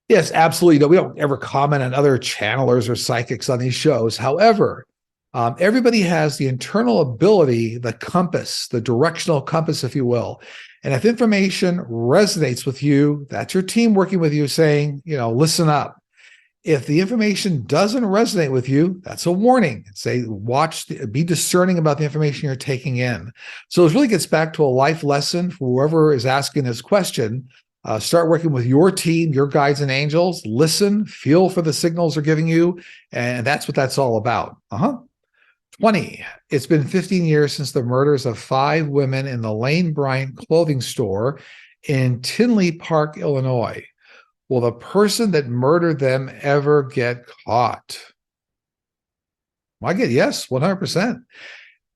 A: Yes, absolutely. No, we don't ever comment on other channelers or psychics on these shows. However, everybody has the internal ability, the compass, the directional compass, if you will. And if information resonates with you, that's your team working with you saying, listen up. If the information doesn't resonate with you, that's a warning. Say, be discerning about the information you're taking in. So this really gets back to a life lesson for whoever is asking this question. Start working with your team, your guides and angels. Listen, feel for the signals they're giving you, and that's what that's all about. 20. It's been 15 years since the murders of 5 women in the Lane Bryant clothing store in Tinley Park, Illinois. Will the person that murdered them ever get caught? I get yes, 100%.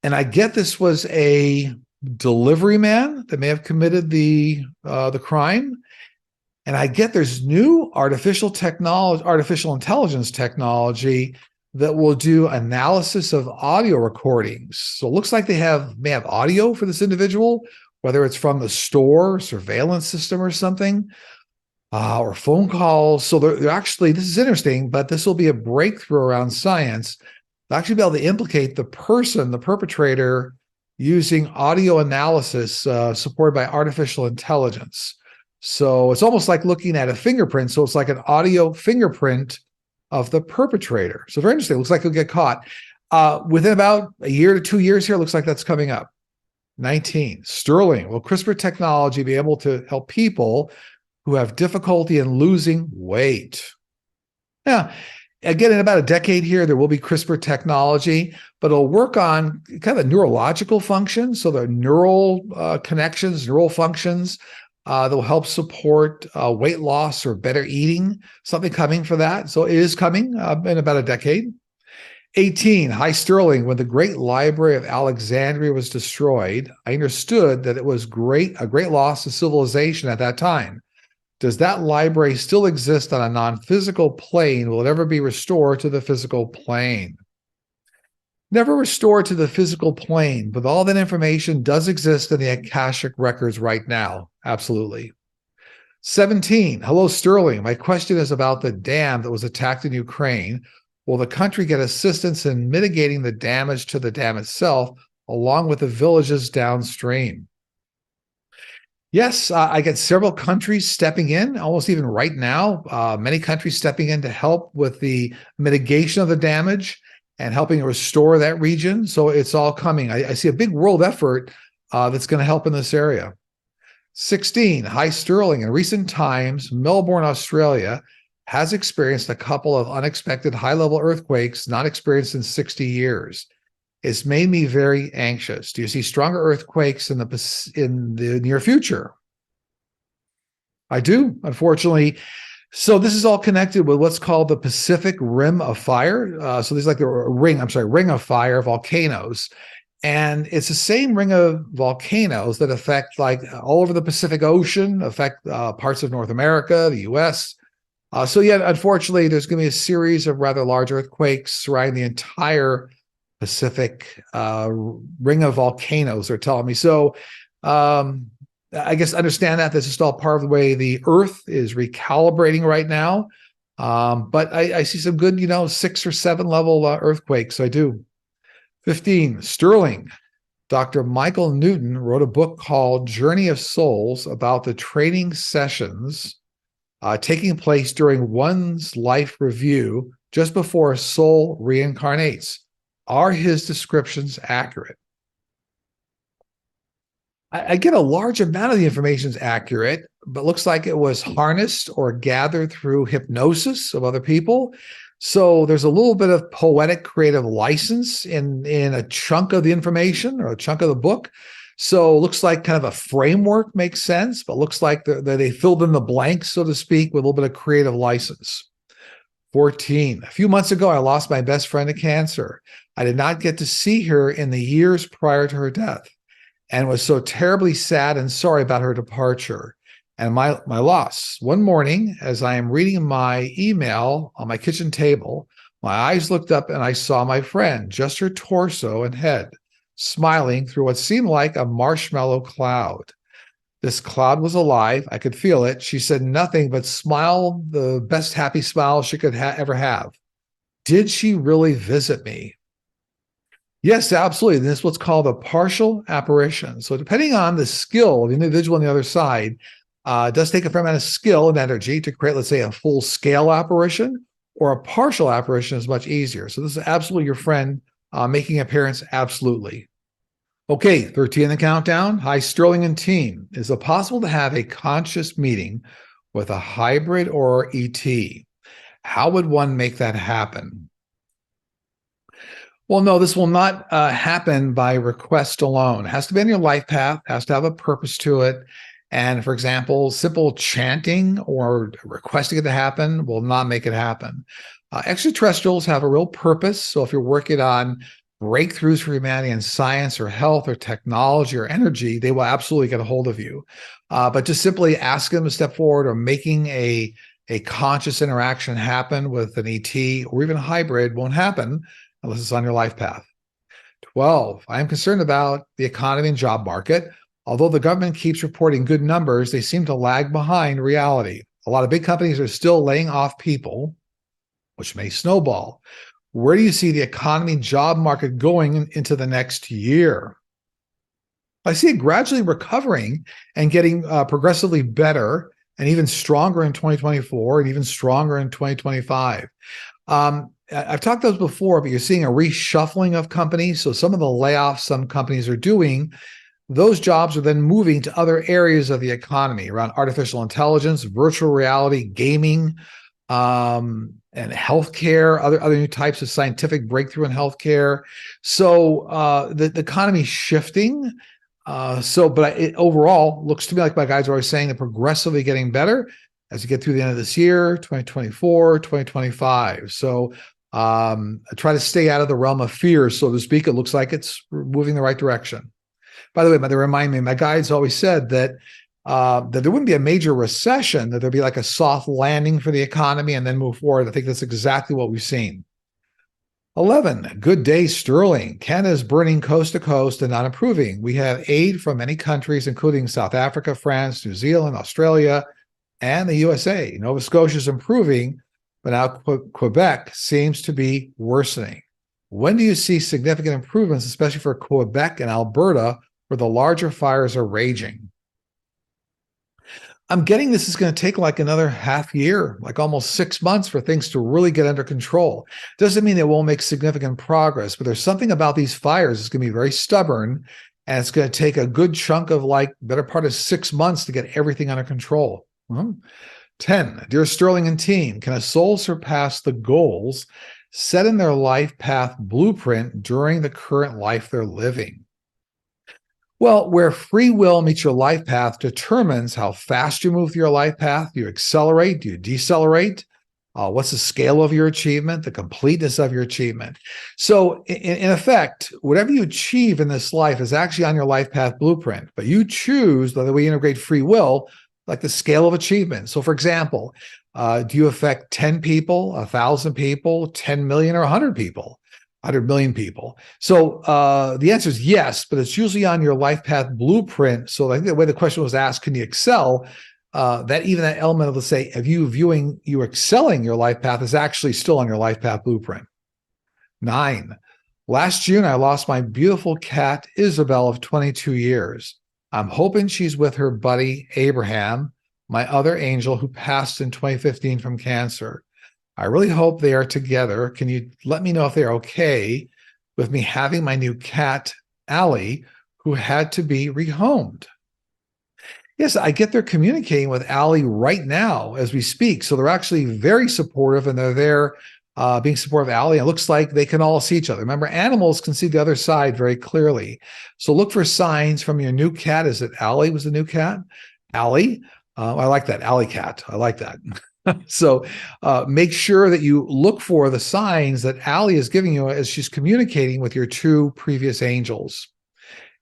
A: And I get this was a delivery man that may have committed the crime. And I get there's new artificial intelligence technology that will do analysis of audio recordings. So it looks like they may have audio for this individual, whether it's from the store, surveillance system or something. Or phone calls. So they're actually, this is interesting, but this will be a breakthrough around science. They'll actually be able to implicate the person, the perpetrator, using audio analysis supported by artificial intelligence. So it's almost like looking at a fingerprint. So it's like an audio fingerprint of the perpetrator. So very interesting. It looks like he'll get caught. Within about a year to 2 years here, it looks like that's coming up. 19. Sterling. Will CRISPR technology be able to help people who have difficulty in losing weight? Yeah, again, in about a decade here, there will be CRISPR technology, but it'll work on kind of neurological functions. So the neural connections, neural functions that will help support weight loss or better eating, something coming for that. So it is coming in about a decade. 18. Hi, Sterling. When the Great Library of Alexandria was destroyed, I understood that it was a great loss to civilization at that time. Does that library still exist on a non-physical plane? Will it ever be restored to the physical plane? Never restored to the physical plane, but all that information does exist in the Akashic records right now. Absolutely. 17. Hello, Sterling. My question is about the dam that was attacked in Ukraine. Will the country get assistance in mitigating the damage to the dam itself, along with the villages downstream? Yes, I get several countries stepping in, almost even right now, many countries stepping in to help with the mitigation of the damage and helping restore that region. So it's all coming. I see a big world effort that's going to help in this area. 16. Hi, Sterling. In recent times, Melbourne, Australia has experienced a couple of unexpected high-level earthquakes not experienced in 60 years. It's made me very anxious. Do you see stronger earthquakes in the near future? I do, unfortunately. So this is all connected with what's called the Pacific Rim of Fire. So there's like a ring of fire volcanoes. And it's the same ring of volcanoes that affect like all over the Pacific Ocean, affect parts of North America, the US. So yeah, unfortunately, there's going to be a series of rather large earthquakes surrounding the entire Pacific ring of volcanoes, they're telling me. So I guess understand that this is all part of the way the Earth is recalibrating right now. But I see some good, 6 or 7 level earthquakes. I do. 15. Sterling. Dr. Michael Newton wrote a book called Journey of Souls about the training sessions taking place during one's life review just before a soul reincarnates. Are his descriptions accurate? I get a large amount of the information is accurate, but looks like it was harnessed or gathered through hypnosis of other people. So there's a little bit of poetic creative license in a chunk of the information or a chunk of the book. So it looks like kind of a framework makes sense, but looks like they filled in the blanks, so to speak, with a little bit of creative license. 14. A few months ago, I lost my best friend to cancer. I did not get to see her in the years prior to her death and was so terribly sad and sorry about her departure and my loss. One morning, as I am reading my email on my kitchen table, my eyes looked up and I saw my friend, just her torso and head, smiling through what seemed like a marshmallow cloud. This cloud was alive. I could feel it. She said nothing but smile, the best happy smile she could ever have. Did she really visit me? Yes, absolutely. This is what's called a partial apparition. So, depending on the skill of the individual on the other side, it does take a fair amount of skill and energy to create, let's say, a full scale apparition, or a partial apparition is much easier. So, this is absolutely your friend making an appearance. Absolutely. Okay, 13 in the countdown. Hi, Sterling and team. Is it possible to have a conscious meeting with a hybrid or ET? How would one make that happen? Well, no, this will not happen by request alone. It has to be in your life path, has to have a purpose to it. And for example, simple chanting or requesting it to happen will not make it happen. Extraterrestrials have a real purpose. So if you're working on breakthroughs for humanity in science or health or technology or energy, they will absolutely get a hold of you. But just simply asking them to step forward or making a conscious interaction happen with an ET or even a hybrid won't happen unless it's on your life path. 12, I am concerned about the economy and job market. Although the government keeps reporting good numbers, they seem to lag behind reality. A lot of big companies are still laying off people, which may snowball. Where do you see the economy and job market going into the next year? I see it gradually recovering and getting progressively better and even stronger in 2024 and even stronger in 2025. I've talked about this before, but you're seeing a reshuffling of companies. So some of the layoffs some companies are doing, those jobs are then moving to other areas of the economy around artificial intelligence, virtual reality, gaming, and healthcare, other new types of scientific breakthrough in healthcare. So the economy's shifting. But it overall looks to me like my guys are always saying they're progressively getting better as you get through the end of this year, 2024, 2025. So try to stay out of the realm of fear, so to speak. It looks like it's moving the right direction. By the way, they remind me, my guides always said that there wouldn't be a major recession, that there'd be like a soft landing for the economy and then move forward. I think that's exactly what we've seen. 11, good day, Sterling. Canada is burning coast to coast and not improving. We have aid from many countries, including South Africa, France, New Zealand, Australia, and the USA. Nova Scotia is improving, but now Quebec seems to be worsening. When do you see significant improvements, especially for Quebec and Alberta, where the larger fires are raging? I'm getting this is going to take like another half year, like almost 6 months for things to really get under control. Doesn't mean it won't make significant progress, but there's something about these fires that's going to be very stubborn, and it's going to take a good chunk of like better part of 6 months to get everything under control. 10, dear Sterling and team, can a soul surpass the goals set in their life path blueprint during the current life they're living? Well, where free will meets your life path determines how fast you move through your life path. Do you accelerate? Do you decelerate? What's the scale of your achievement? The completeness of your achievement? So in effect, whatever you achieve in this life is actually on your life path blueprint, but you choose the way you integrate free will, like the scale of achievement. So for example, do you affect 10 people, 1,000 people, 10 million, or 100 people? 100 million people. So the answer is yes, but it's usually on your life path blueprint. So I think the way the question was asked, can you excel? That element of, let's say, of you viewing you excelling your life path is actually still on your life path blueprint. 9, last June, I lost my beautiful cat, Isabel, of 22 years. I'm hoping she's with her buddy, Abraham, my other angel who passed in 2015 from cancer. I really hope they are together. Can you let me know if they're okay with me having my new cat, Allie, who had to be rehomed? Yes, I get they're communicating with Allie right now as we speak. So they're actually very supportive, and they're there being supportive of Allie. It looks like they can all see each other. Remember, animals can see the other side very clearly. So look for signs from your new cat. Is it Allie was the new cat? Allie? I like that. Alley cat. I like that. So make sure that you look for the signs that Allie is giving you as she's communicating with your two previous angels.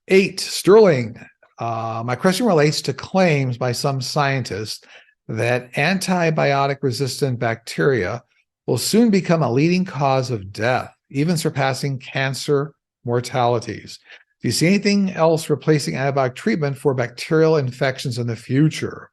A: 8, Sterling. My question relates to claims by some scientists that antibiotic-resistant bacteria will soon become a leading cause of death, even surpassing cancer mortalities. Do you see anything else replacing antibiotic treatment for bacterial infections in the future?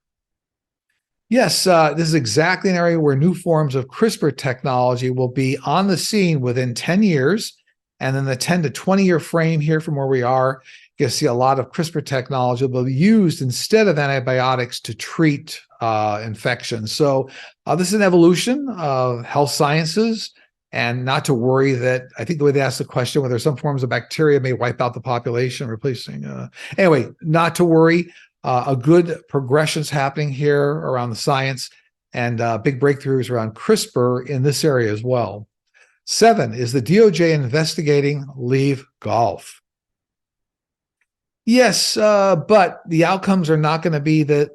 A: Yes, this is exactly an area where new forms of CRISPR technology will be on the scene within 10 years. And then the 10 to 20-year frame here from where we are, you'll see a lot of CRISPR technology will be used instead of antibiotics to treat infections. So this is an evolution of health sciences, and not to worry that I think the way they asked the question, whether some forms of bacteria may wipe out the population, replacing. Anyway, not to worry. A good progression's happening here around the science, and big breakthroughs around CRISPR in this area as well. 7, is the DOJ investigating Leave Golf? Yes, but the outcomes are not going to be that,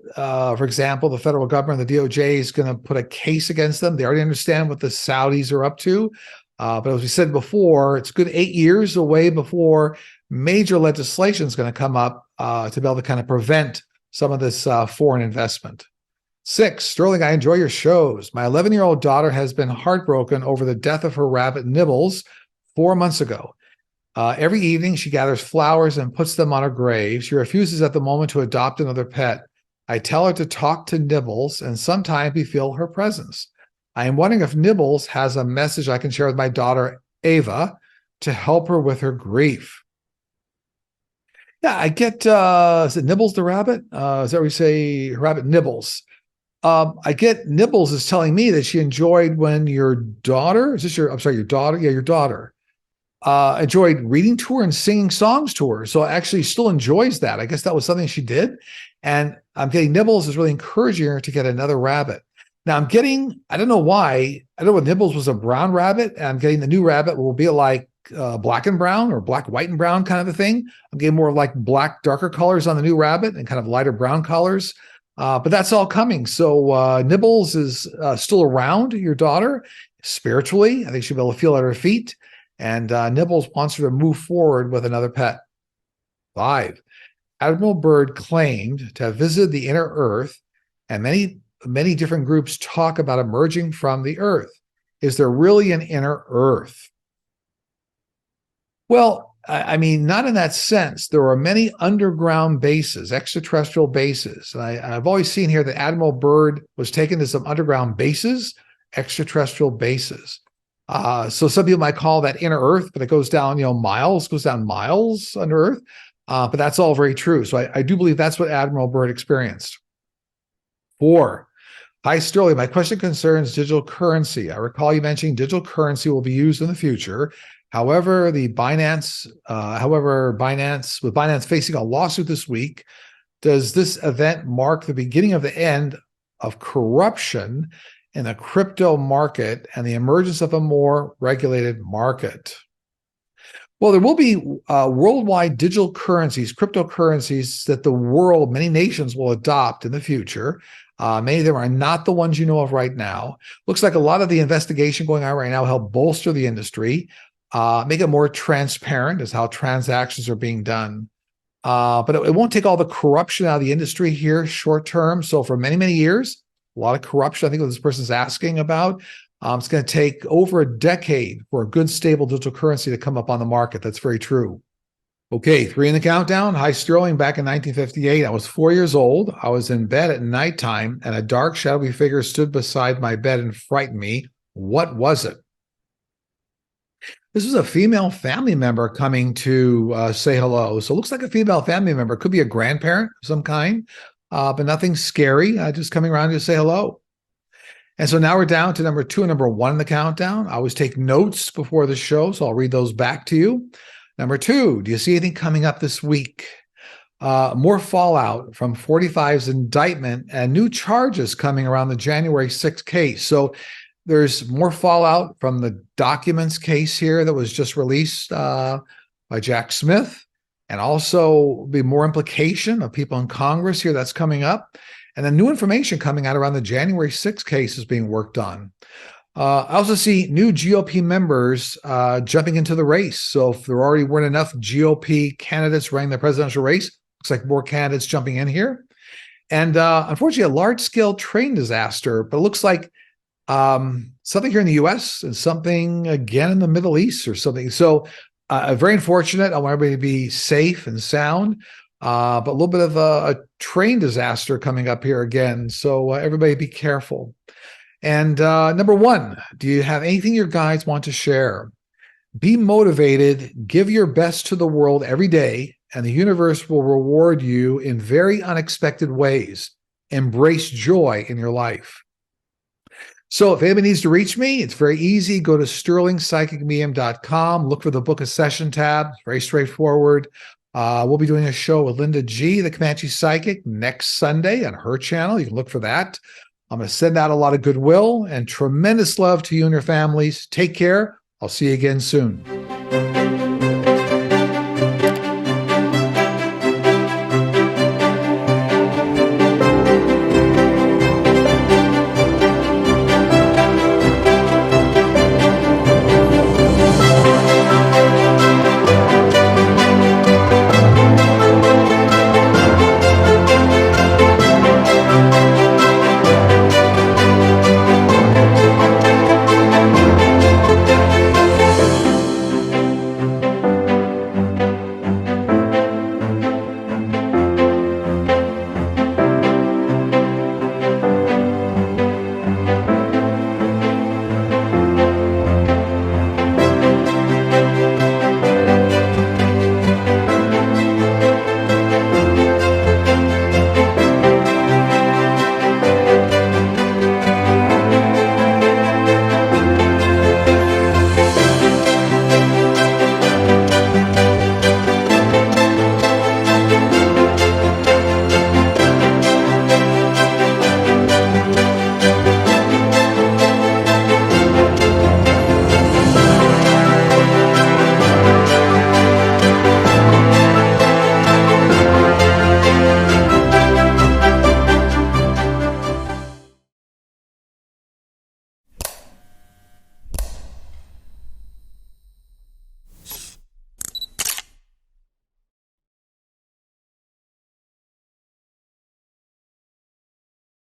A: for example, the federal government, the DOJ, is going to put a case against them. They already understand what the Saudis are up to. But as we said before, it's a good 8 years away before major legislation is going to come up to be able to kind of prevent some of this foreign investment. 6, Sterling, I enjoy your shows. My 11-year-old daughter has been heartbroken over the death of her rabbit Nibbles 4 months ago. Every evening, she gathers flowers and puts them on her grave. She refuses at the moment to adopt another pet. I tell her to talk to Nibbles, and sometimes we feel her presence. I am wondering if Nibbles has a message I can share with my daughter, Ava, to help her with her grief. Yeah, I get, is it Nibbles the rabbit? Is that what we say, rabbit Nibbles? I get Nibbles is telling me that she enjoyed when your daughter, is this your, I'm sorry, your daughter? Yeah, your daughter. Enjoyed reading to her and singing songs to her. So actually still enjoys that. I guess that was something she did. And I'm getting Nibbles is really encouraging her to get another rabbit. Now I'm getting, I don't know why, I don't know if Nibbles was a brown rabbit, and I'm getting the new rabbit will be like black and brown or black, white and brown kind of a thing. I'm getting more like black, darker colors on the new rabbit and kind of lighter brown colors. But that's all coming. So Nibbles is still around your daughter spiritually. I think she'll be able to feel at her feet. And Nibbles wants her to move forward with another pet. 5, Admiral Byrd claimed to have visited the inner Earth, and many different groups talk about emerging from the Earth. Is there really an inner Earth? Well, I mean, not in that sense. There are many underground bases, extraterrestrial bases. And I've always seen here that Admiral Byrd was taken to some underground bases, extraterrestrial bases. So some people might call that inner Earth, but it goes down, miles, goes down miles under Earth. But that's all very true. So I do believe that's what Admiral Byrd experienced. 4, hi, Sterling. My question concerns digital currency. I recall you mentioning digital currency will be used in the future. However, with Binance facing a lawsuit this week, does this event mark the beginning of the end of corruption in the crypto market and the emergence of a more regulated market? Well, there will be worldwide digital currencies, cryptocurrencies that the world, many nations will adopt in the future. Many of them are not the ones you know of right now. Looks like a lot of the investigation going on right now help bolster the industry, make it more transparent as how transactions are being done. But it won't take all the corruption out of the industry here short term. So for many, many years, a lot of corruption, I think what this person's asking about. It's going to take over a decade for a good, stable digital currency to come up on the market. That's very true. Okay, 3 in the countdown. Hi, Sterling. Back in 1958, I was 4 years old. I was in bed at nighttime, and a dark, shadowy figure stood beside my bed and frightened me. What was it? This was a female family member coming to say hello. So it looks like a female family member. Could be a grandparent of some kind. But nothing scary, just coming around to say hello. And so now we're down to number 2 and number 1 in the countdown. I always take notes before the show, so I'll read those back to you. Number 2, do you see anything coming up this week? More fallout from 45's indictment and new charges coming around the January 6th case. So there's more fallout from the documents case here that was just released by Jack Smith. And also be more implication of people in Congress here that's coming up. And then new information coming out around the January 6th case is being worked on. I also see new GOP members jumping into the race. So if there already weren't enough GOP candidates running the presidential race, looks like more candidates jumping in here. And unfortunately, a large-scale train disaster, but it looks like something here in the U.S. and something again in the Middle East or something. So Very unfortunate. I want everybody to be safe and sound. But a little bit of a train disaster coming up here again. So everybody be careful. And number one, do you have anything your guides want to share? Be motivated, give your best to the world every day, and the universe will reward you in very unexpected ways. Embrace joy in your life. So if anybody needs to reach me, it's very easy. Go to sterlingpsychicmedium.com, look for the Book a Session tab. It's very straightforward. We'll be doing a show with Linda G., the Comanche Psychic, next Sunday on her channel. You can look for that. I'm going to send out a lot of goodwill and tremendous love to you and your families. Take care. I'll see you again soon.